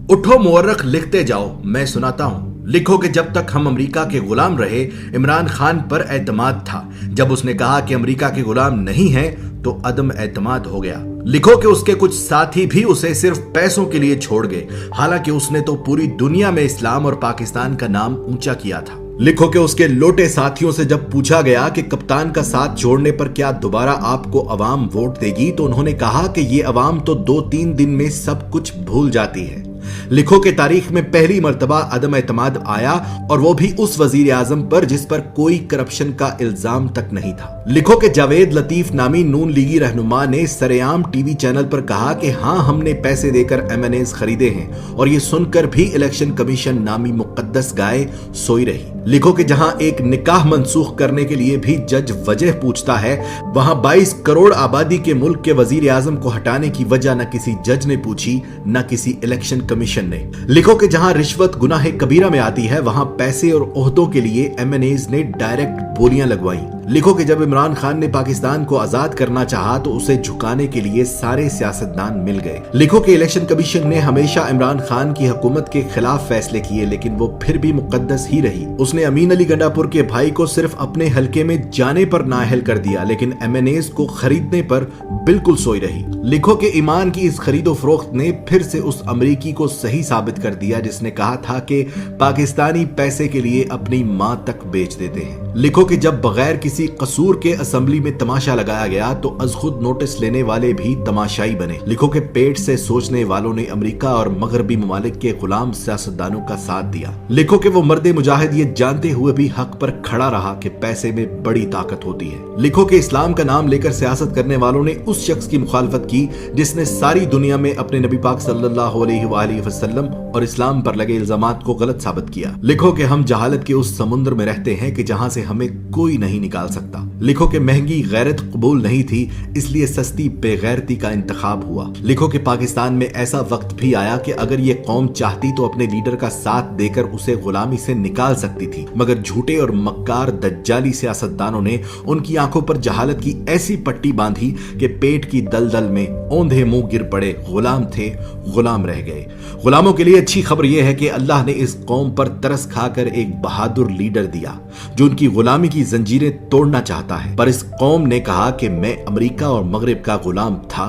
उठो मुअर्रख लिखते जाओ, मैं सुनाता हूँ। लिखो कि जब तक हम अमेरिका के गुलाम रहे, इमरान खान पर एतमाद था। जब उसने कहा कि अमेरिका के गुलाम नहीं हैं, तो अदम एतमाद हो गया। लिखो कि उसके कुछ साथी भी उसे सिर्फ पैसों के लिए छोड़ गए, हालांकि उसने तो पूरी दुनिया में इस्लाम और पाकिस्तान का नाम ऊंचा किया था। लिखो कि उसके लोटे साथियों से जब पूछा गया कि कप्तान का साथ छोड़ने पर क्या दोबारा आपको अवाम वोट देगी, तो उन्होंने कहा कि ये अवाम तो 2-3 दिन में सब कुछ भूल जाती है। लिखो कि तारीख में पहली मर्तबा अदम एतमाद आया, और वो भी उस वजीर आजम पर जिस पर कोई करप्शन का इल्जाम तक नहीं था। लिखो कि जावेद लतीफ नामी नून लीगी रहनुमा ने सरेआम टीवी चैनल पर कहा कि हाँ, हमने पैसे देकर एमएनएज खरीदे हैं, और ये सुनकर भी इलेक्शन कमीशन नामी मुकद्दस गाय सोई रही। लिखो कि जहां एक निकाह मंसूख करने के लिए भी जज वजह पूछता है, वहां 22 करोड़ आबादी के मुल्क के वजीर आजम को हटाने की वजह न किसी जज ने पूछी, न किसी इलेक्शन कमीशन ने। लिखो कि जहां रिश्वत गुनाह कबीरा में आती है, वहां पैसे और ओहदों के लिए एमएनएज ने डायरेक्ट बोलियां लगवाई। लिखो कि जब इमरान खान ने पाकिस्तान को आजाद करना चाहा, तो उसे झुकाने के लिए सारे सियासतदान मिल गए। लिखो कि इलेक्शन कमीशन ने हमेशा इमरान खान की हुकूमत के खिलाफ फैसले किए, लेकिन वो फिर भी मुकद्दस ही रही। उसने अमीन अली गंडापुर के भाई को सिर्फ अपने हलके में जाने पर नाअहल कर दिया, लेकिन एमएनएज को खरीदने पर बिल्कुल सोई रही। लिखो कि ईमान की इस खरीदो फरोख्त ने फिर से उस अमरीकी को सही साबित कर दिया जिसने कहा था कि पाकिस्तानी पैसे के लिए अपनी मां तक बेच देते हैं। लिखो कि जब बगैर किसी कसूर के असेंबली में तमाशा लगाया गया, तो अज खुद नोटिस लेने वाले भी तमाशाई बने। लिखो कि पेट से सोचने वालों ने अमेरिका और मगरबी ममालिक के गुलाम सियासतदानों का साथ दिया। लिखो कि वो मर्द मुजाहिद ये जानते हुए भी हक पर खड़ा रहा कि पैसे में बड़ी ताकत होती है। लिखो कि इस्लाम का नाम लेकर सियासत करने वालों ने उस शख्स की मुखालफत की जिसने सारी दुनिया में अपने नबी पाक सल्लल्लाहु अलैहि वसल्लम और इस्लाम पर लगे इल्जामात को गलत साबित किया। लिखो कि हम जहालत के उस समुद्र में रहते हैं कि जहां से हमें कोई नहीं निकाल सकता। लिखो कि महंगी गैरत कबूल नहीं थी, इसलिए सस्ती बेगैरती का इंतखाब हुआ। लिखो कि पाकिस्तान में ऐसा वक्त भी आया कि अगर ये कौम चाहती तो अपने लीडर का साथ देकर उसे गुलामी से निकाल सकती थी, मगर झूठे और मक्कार दज्जाली सियासतदानों ने उनकी आंखों पर जहालत की ऐसी पट्टी बांधी कि पेट की दलदल में औंधे मुंह गिर पड़े। गुलाम थे, गुलाम रह गए। गुलामों के लिए अच्छी खबर यह है कि अल्लाह ने इस कौम पर तरस खाकर एक बहादुर लीडर दिया जो उनकी गुलामी की जंजीरें तोड़ना चाहता है। पर इस कौम ने कहा कि मैं अमेरिका और मगरिब का गुलाम था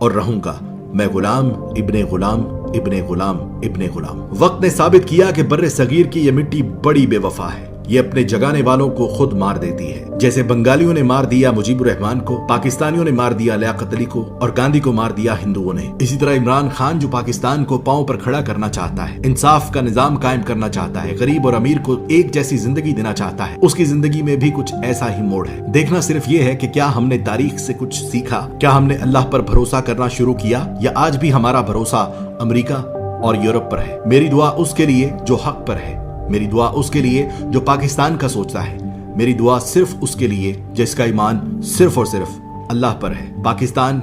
और रहूंगा। मैं गुलाम इब्ने गुलाम इब्ने गुलाम इब्ने गुलाम। वक्त ने साबित किया कि बर्रे सगीर की यह मिट्टी बड़ी बेवफा है। ये अपने जगाने वालों को खुद मार देती है। जैसे बंगालियों ने मार दिया मुजीबुर रहमान को, पाकिस्तानियों ने मार दिया लियाकत अली को, और गांधी को मार दिया हिंदुओं ने। इसी तरह इमरान खान जो पाकिस्तान को पांव पर खड़ा करना चाहता है, इंसाफ का निजाम कायम करना चाहता है, गरीब और अमीर को एक जैसी जिंदगी देना चाहता है, उसकी जिंदगी में भी कुछ ऐसा ही मोड़ है। देखना सिर्फ ये है कि क्या हमने तारीख से कुछ सीखा, क्या हमने अल्लाह पर भरोसा करना शुरू किया, या आज भी हमारा भरोसा अमेरिका और यूरोप पर है। मेरी दुआ उसके लिए जो हक पर है, मेरी दुआ उसके लिए जो पाकिस्तान का सोचता है, मेरी दुआ सिर्फ उसके लिए जिसका ईमान सिर्फ और सिर्फ अल्लाह पर है। पाकिस्तान